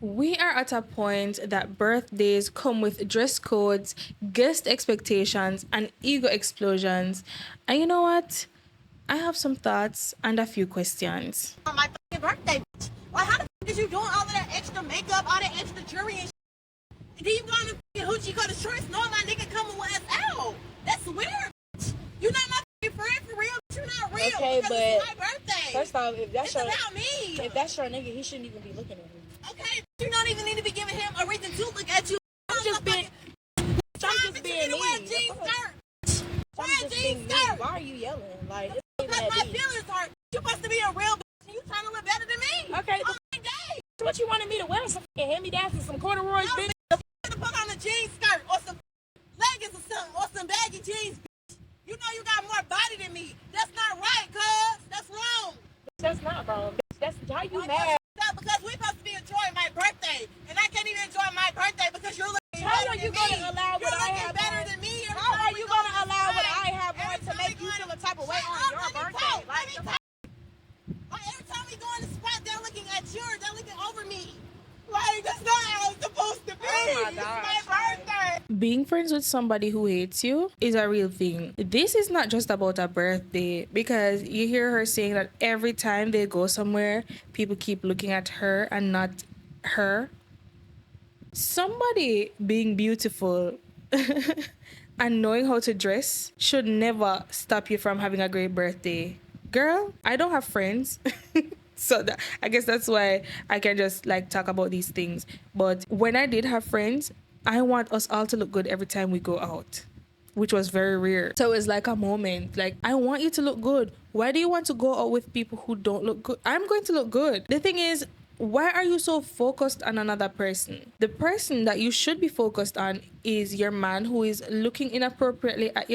We are at a point that birthdays come with dress codes, guest expectations, and ego explosions. And you know what? I have some thoughts and a few questions. On my fucking birthday, bitch. Like, how the fuck is you doing all of that extra makeup, all that extra jewelry and shit? And then you go on the fucking hoochie cut shorts knowing my nigga coming with us out. That's weird, bitch. You not my fucking friend for real, but you not real. Okay, because but it's my birthday. first off, it's about me. if that's your nigga, he shouldn't even be looking at me. Okay, you don't even need to be giving him a reason to look at you. I'm just being me. Wear jeans skirt. Wear jeans skirt. Why are you yelling? Like, it's not even Because that my deep. feelings hurt. You supposed to be a real bitch and you trying to look better than me. Okay, Oh my God. what you wanted me to wear? Some fucking hand-me-downs and some corduroys, No, bitch? bitch, you put on a jeans skirt or some leggings or something or some baggy jeans, bitch. You know you got more body than me. That's not right, cuz. That's wrong. That's not wrong, bitch. That's how you Why mad. that's because we supposed to be enjoying my birthday. And I can't even enjoy my birthday because you're looking How better are you than me. gonna allow You're what I looking have better on? than me. How are you gonna allow what I have on to make you feel a type of way on your birthday? Like, Every time we go in the spot, they're looking at yours. They're looking over me. Like, that's not how it's supposed to be. Oh my It's gosh. my birthday. Being friends with somebody who hates you is a real thing. This is not just about a birthday because you hear her saying that every time they go somewhere, people keep looking at her and not her. Somebody being beautiful and knowing how to dress should never stop you from having a great birthday. Girl, I don't have friends. So I guess that's why I can just like talk about these things. But when I did have friends, I want us all to look good every time we go out, which was very rare. So it's like a moment. Like, I want you to look good. Why do you want to go out with people who don't look good? I'm going to look good. The thing is, why are you so focused on another person? The person that you should be focused on is your man who is looking inappropriately at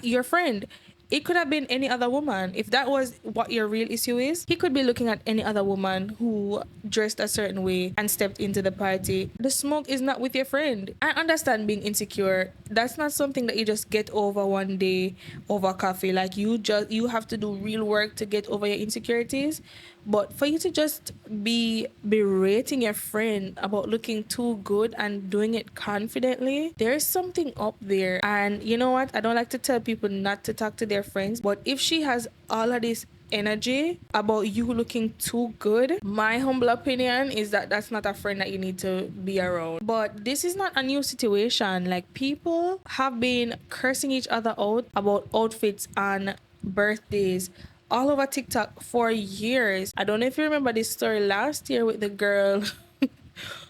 your friend. It could have been any other woman. If that was what your real issue is, he could be looking at any other woman who dressed a certain way and stepped into the party. The smoke is not with your friend. I understand being insecure. That's not something that you just get over one day over coffee. Like, you have to do real work to get over your insecurities. But for you to just be berating your friend about looking too good and doing it confidently, there's something up there. And you know what? I don't like to tell people not to talk to their friends, but if she has all of this energy about you looking too good, my humble opinion is that that's not a friend that you need to be around. But this is not a new situation. Like, people have been cursing each other out about outfits on birthdays all over TikTok for years. I don't know if you remember this story last year with the girl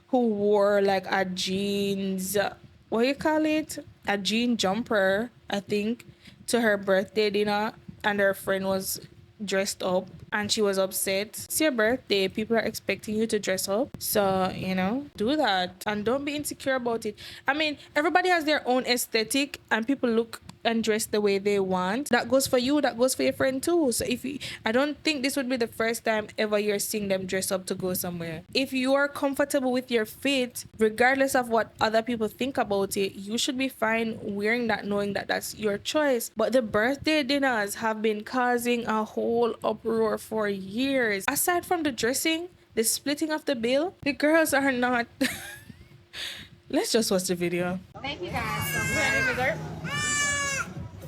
who wore like a jeans, what do you call it? A jean jumper, I think, to her birthday dinner, and her friend was dressed up and she was upset. It's your birthday. People are expecting you to dress up. So, do that and don't be insecure about it. I mean, everybody has their own aesthetic and people look and dress the way they want. That goes for you, that goes for your friend too. So I don't think this would be the first time ever you're seeing them dress up to go somewhere. If you are comfortable with your fit, regardless of what other people think about it, you should be fine wearing that, knowing that that's your choice. But the birthday dinners have been causing a whole uproar for years. Aside from the dressing, the splitting of the bill, the girls are not. Let's just watch the video. Thank you guys so much.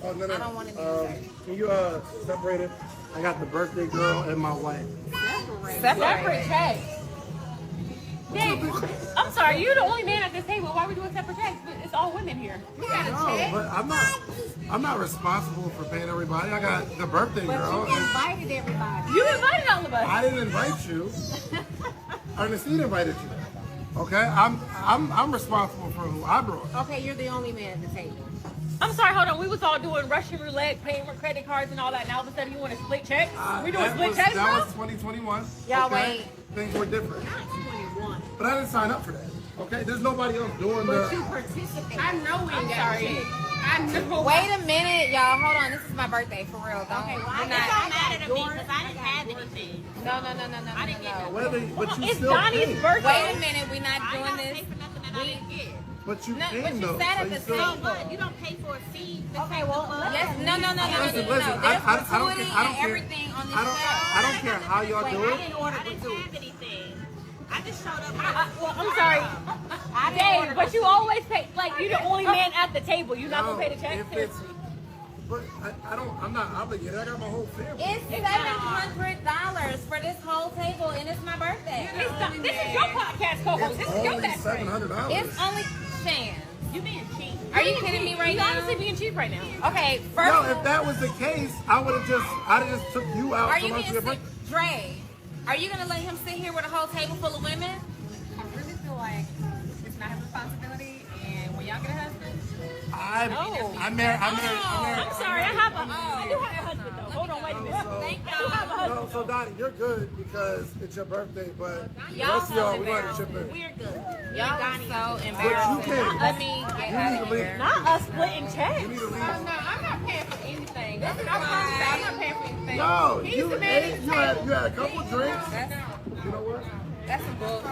Oh, no, no. I don't want to be Can you separate it? I got the birthday girl and my wife. separate checks. Dave, I'm sorry, you're the only man at this table. Why are we doing separate checks? But it's all women here. You got a No, check. but I'm not responsible for paying everybody. I got the birthday girl. You and invited everybody. You invited all of us. I didn't invite you. Ernestine invited you. Okay, I'm responsible for who I brought. Okay, you're the only man at the table. I'm sorry, hold on. We was all doing Russian roulette, paying with credit cards and all that. Now all of a sudden you want to split checks? We doing split checks, That bro? was 2021. Y'all okay? wait. Things were different. Not 21. But I didn't sign up for that. Okay, there's nobody else doing But you the. participate. I know we got a check. I know. Wait a minute, y'all. Hold on. This is my birthday, for real. Don't. Okay, well, we're I not- don't matter to me because I didn't have anything. No. I didn't get But you It's still Donnie's came. birthday. Wait a minute. We're not doing this. But you No, came but you though. sat so at the you still- table. You don't pay for a fee. Okay, well, let's. No. Listen, There's I don't gratuity care. I don't and care. everything on this I don't care how y'all do I it. didn't order gratuity. I didn't have anything. I just showed up. Well, I'm sorry. Dave, but you always pay, like, you're the only man at the table. You're not going to pay the check? If it's, but I'm not obligated. I got my whole family. It's $700 for this whole table, and it's my birthday. This is your podcast co-host. This is your Only best friend. $700. It's only Shan. You being cheap. Are you kidding me right You're now? honestly being cheap right now. Okay, first. No, if that was the case, I'd have just took you out Are so you much being of your sick? birthday. Dre, are you gonna let him sit here with a whole table full of women? I really feel like it's not his responsibility, and when y'all get a husband, I'm married. I'm sorry. I do have a husband, though. Hold on, wait a minute. Thank I do have a y'all. husband. No, so Donnie, you're good because it's your birthday, but the Y'all rest of y'all, so we want to chip embarrassing. in. We're good. Y'all are so But you embarrassing. can. Let me get out need of to leave. here. Not us splitting checks. You need to leave. I'm not paying for anything. That's I'm not fine. paying for anything. No, He's you the man ate. at the You had table. a couple drinks. You know what? That's some bull.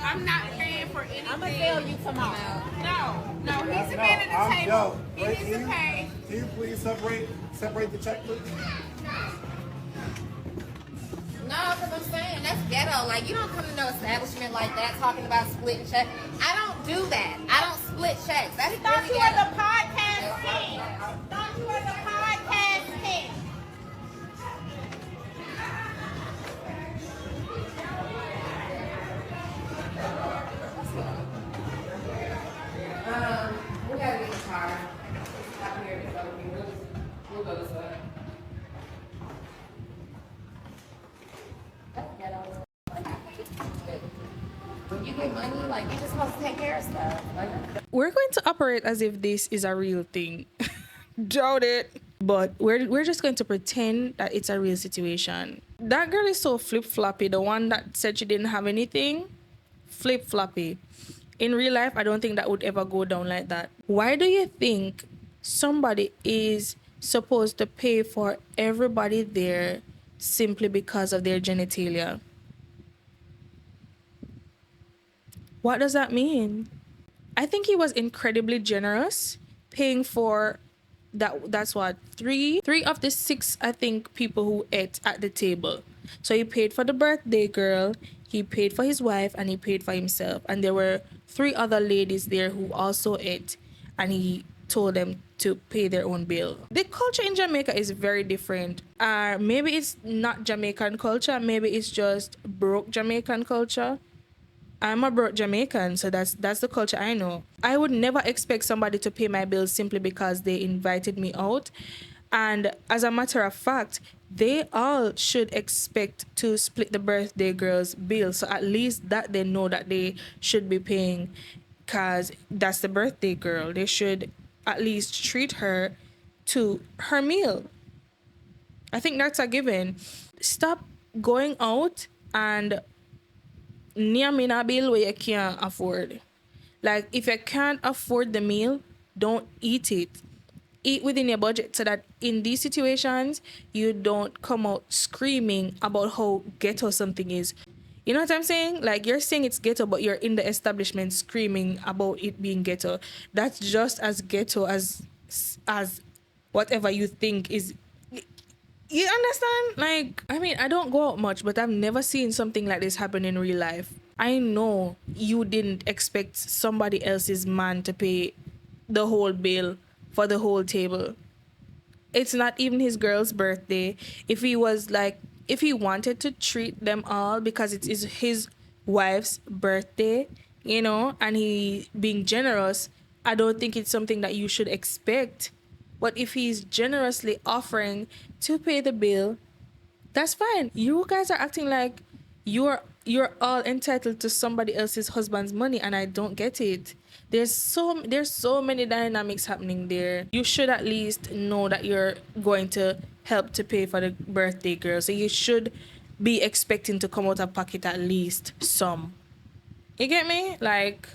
I'm not paying for anything. I'm going to tell you tomorrow. No, he's the man at the table. He wait, needs to pay. Can you please separate the check, please? No, because I'm saying that's ghetto. Like, you don't come to no establishment like that talking about splitting checks. I don't do that. I don't split checks. That's Thought really you were ghetto. the podcast king. Thought you were the podcast king. We gotta get in the car. Stop here. We'll go this way. That's ghetto. When you get money, like, you're just supposed to take care of stuff. Like, We're going to operate as if this is a real thing. Doubt it. But we're just going to pretend that it's a real situation. That girl is so flip-floppy. The one that said she didn't have anything, flip-floppy. In real life, I don't think that would ever go down like that. Why do you think somebody is supposed to pay for everybody there simply because of their genitalia? What does that mean? I think he was incredibly generous, paying for that's what, three of the six, I think, people who ate at the table. So he paid for the birthday girl, he paid for his wife, and he paid for himself. And there were 3 other ladies there who also ate, and he told them to pay their own bill. The culture in Jamaica is very different. Maybe it's not Jamaican culture, maybe it's just broke Jamaican culture. I'm a broke Jamaican, so that's the culture I know. I would never expect somebody to pay my bills simply because they invited me out. And as a matter of fact, they all should expect to split the birthday girl's bill. So at least that they know that they should be paying, because that's the birthday girl. They should at least treat her to her meal. I think that's a given. Stop going out and near me a bill where you can't afford. Like, if you can't afford the meal, don't eat it. Eat within your budget so that in these situations, you don't come out screaming about how ghetto something is. You know what I'm saying? Like, you're saying it's ghetto, but you're in the establishment screaming about it being ghetto. That's just as ghetto as whatever you think is. You understand? Like, I mean, I don't go out much, but I've never seen something like this happen in real life. I know you didn't expect somebody else's man to pay the whole bill for the whole table. It's not even his girl's birthday. If he wanted to treat them all because it is his wife's birthday, you know, and he being generous, I don't think it's something that you should expect. But if he's generously offering to pay the bill, that's fine. You guys are acting like you're all entitled to somebody else's husband's money, and I don't get it. There's so many dynamics happening there. You should at least know that you're going to help to pay for the birthday girl. So you should be expecting to come out of pocket at least some. You get me? Like,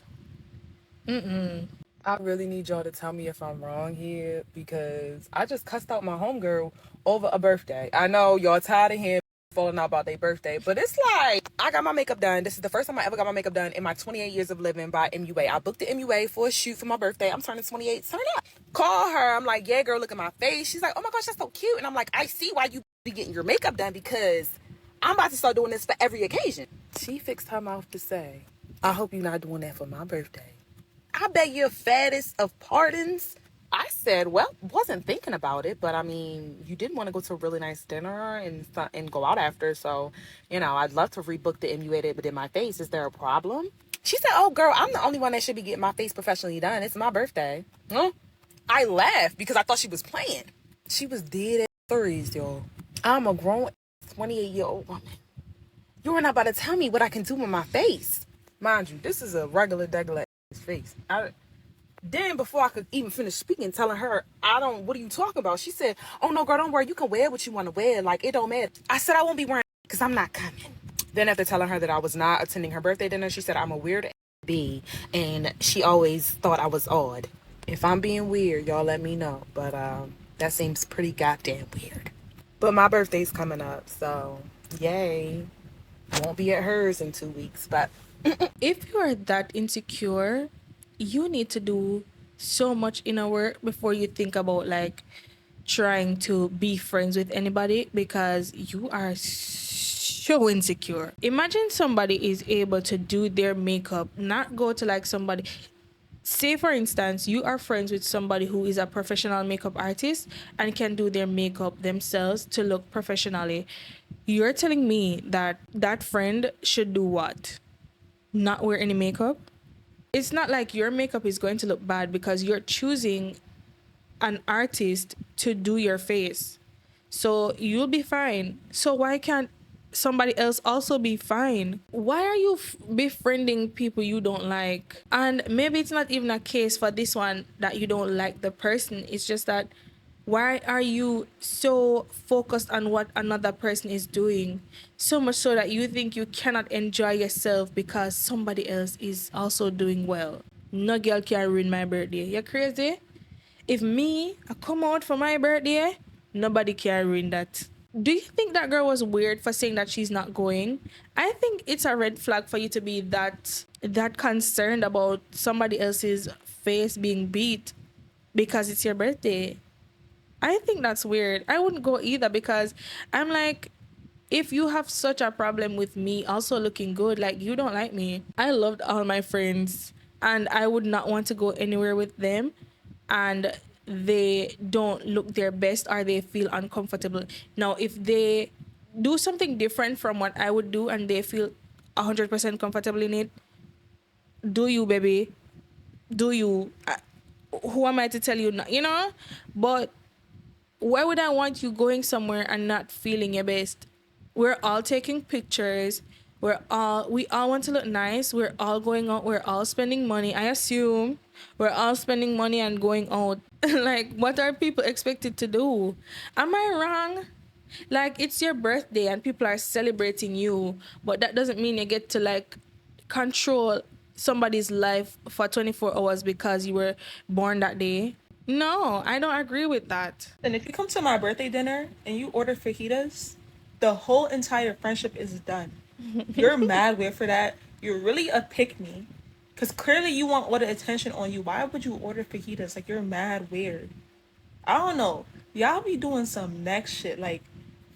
I really need y'all to tell me if I'm wrong here, because I just cussed out my homegirl over a birthday. I know y'all tired of him falling out about their birthday, but it's like, I got my makeup done. This is the first time I ever got my makeup done in my 28 years of living by MUA. I booked the MUA for a shoot for my birthday. I'm turning 28. Turn up. Call her. I'm like, yeah, girl, look at my face. She's like, oh my gosh, that's so cute. And I'm like, I see why you be getting your makeup done, because I'm about to start doing this for every occasion. She fixed her mouth to say, I hope you're not doing that for my birthday. I beg your fattest of pardons. I said, well, wasn't thinking about it, but I mean, you did want to go to a really nice dinner and go out after, so, you know, I'd love to rebook the MUA but in my face. Is there a problem? She said, oh, girl, I'm the only one that should be getting my face professionally done. It's my birthday. Huh? I laughed because I thought she was playing. She was dead at 30s, y'all. I'm a grown 28-year-old woman. You're not about to tell me what I can do with my face. Mind you, this is a regular face. Then before I could even finish speaking, telling her, what are you talking about? She said, oh no, girl, don't worry. You can wear what you want to wear. Like, it don't matter. I said, I won't be wearing it because I'm not coming. Then after telling her that I was not attending her birthday dinner, she said, I'm a weird B. And she always thought I was odd. If I'm being weird, y'all let me know. But that seems pretty goddamn weird. But my birthday's coming up, so yay. Won't be at hers in 2 weeks, but If you are that insecure, you need to do so much inner work before you think about like trying to be friends with anybody, because you are so insecure. Imagine somebody is able to do their makeup, not go to like somebody. Say for instance, you are friends with somebody who is a professional makeup artist and can do their makeup themselves to look professionally. You're telling me that that friend should do what? Not wear any makeup? It's not like your makeup is going to look bad because you're choosing an artist to do your face. So you'll be fine. So why can't somebody else also be fine? Why are you befriending people you don't like? And maybe it's not even a case for this one that you don't like the person. It's just that why are you so focused on what another person is doing? So much so that you think you cannot enjoy yourself because somebody else is also doing well. No girl can ruin my birthday. You crazy? If I come out for my birthday, nobody can ruin that. Do you think that girl was weird for saying that she's not going? I think it's a red flag for you to be that concerned about somebody else's face being beat because it's your birthday. I think that's weird. I wouldn't go either because I'm like, if you have such a problem with me also looking good, like you don't like me. I loved all my friends and I would not want to go anywhere with them and they don't look their best or they feel uncomfortable. Now, if they do something different from what I would do and they feel 100% comfortable in it, do you, baby? Do you? Who am I to tell you not, you know? But why would I want you going somewhere and not feeling your best? We're all taking pictures. We all want to look nice. We're all going out. We're all spending money. I assume we're all spending money and going out. Like, what are people expected to do? Am I wrong? Like, it's your birthday and people are celebrating you, but that doesn't mean you get to like control somebody's life for 24 hours because you were born that day. No, I don't agree with that. And if you come to my birthday dinner and you order fajitas, the whole entire friendship is done. You're mad weird for that. You're really a pick-me. Because clearly you want all the attention on you. Why would you order fajitas? Like, you're mad weird. I don't know. Y'all be doing some next shit. Like,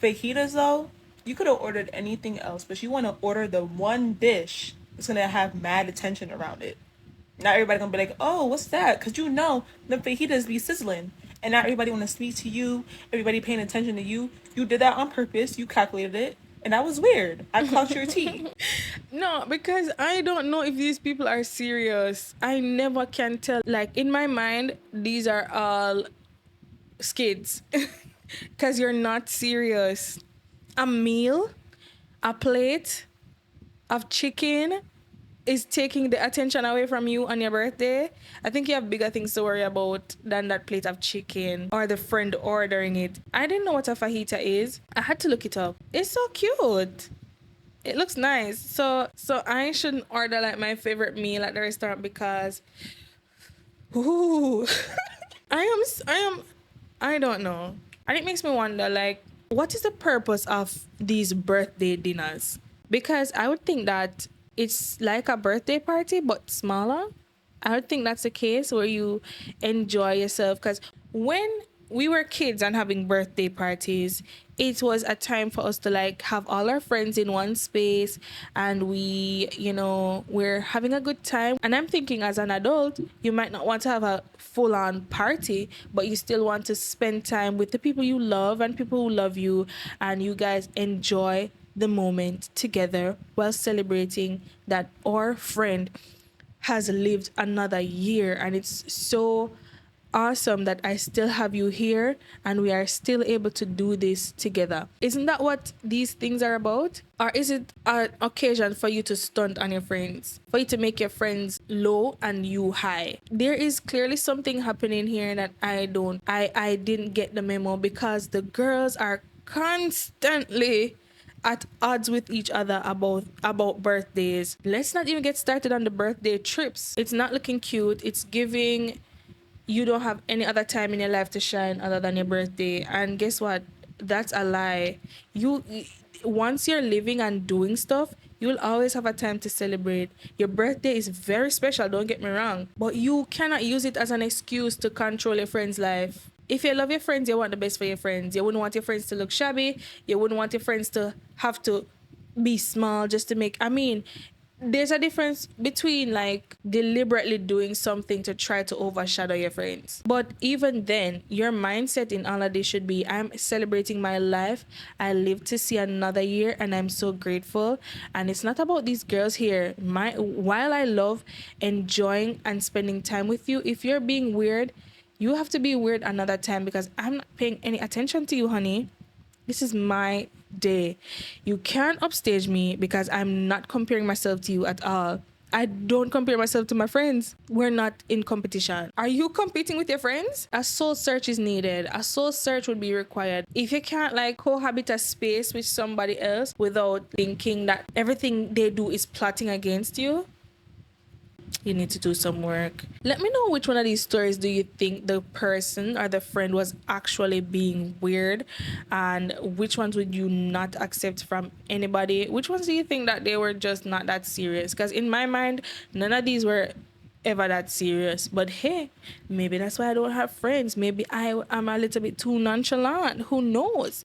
fajitas, though, you could have ordered anything else. But you want to order the one dish that's going to have mad attention around it. Not everybody gonna be like, oh, what's that? Because you know the fajitas be sizzling. And not everybody want to speak to you. Everybody paying attention to you. You did that on purpose. You calculated it. And that was weird. I clocked your tea. No, because I don't know if these people are serious. I never can tell. Like, in my mind, these are all skids. Because you're not serious. A meal, a plate of chicken is taking the attention away from you on your birthday. I think you have bigger things to worry about than that plate of chicken or the friend ordering it. I didn't know what a fajita is. I had to look it up. It's so cute. It looks nice. So I shouldn't order like my favorite meal at the restaurant because ooh, I don't know. And it makes me wonder, like, what is the purpose of these birthday dinners? Because I would think that it's like a birthday party, but smaller. I would think that's the case where you enjoy yourself. Because when we were kids and having birthday parties, it was a time for us to like have all our friends in one space, and we're having a good time. And I'm thinking, as an adult, you might not want to have a full on party, but you still want to spend time with the people you love and people who love you, and you guys enjoy the moment together while celebrating that our friend has lived another year. And it's so awesome that I still have you here and we are still able to do this together. Isn't that what these things are about? Or is it an occasion for you to stunt on your friends, for you to make your friends low and you high? There is clearly something happening here that I didn't get the memo, because the girls are constantly at odds with each other about birthdays. Let's not even get started on the birthday trips. It's not looking cute. It's giving you don't have any other time in your life to shine other than your birthday. And guess what? That's a lie. Once you're living and doing stuff, you'll always have a time to celebrate. Your birthday is very special, don't get me wrong, but you cannot use it as an excuse to control your friend's life. If you love your friends, you want the best for your friends. You wouldn't want your friends to look shabby. You wouldn't want your friends to have to be small just to make... there's a difference between like deliberately doing something to try to overshadow your friends. But even then, your mindset in all of this should be, I'm celebrating my life. I live to see another year and I'm so grateful. And it's not about these girls here. While I love enjoying and spending time with you, if you're being weird, you have to be weird another time, because I'm not paying any attention to you, honey. This is my day. You can't upstage me, because I'm not comparing myself to you at all. I don't compare myself to my friends. We're not in competition. Are you competing with your friends? A soul search is needed. A soul search would be required. If you can't like cohabit a space with somebody else without thinking that everything they do is plotting against you, you need to do some work. Let me know which one of these stories do you think the person or the friend was actually being weird, and which ones would you not accept from anybody? Which ones do you think that they were just not that serious? Because in my mind, none of these were ever that serious. But hey, maybe that's why I don't have friends. Maybe I am a little bit too nonchalant. Who knows?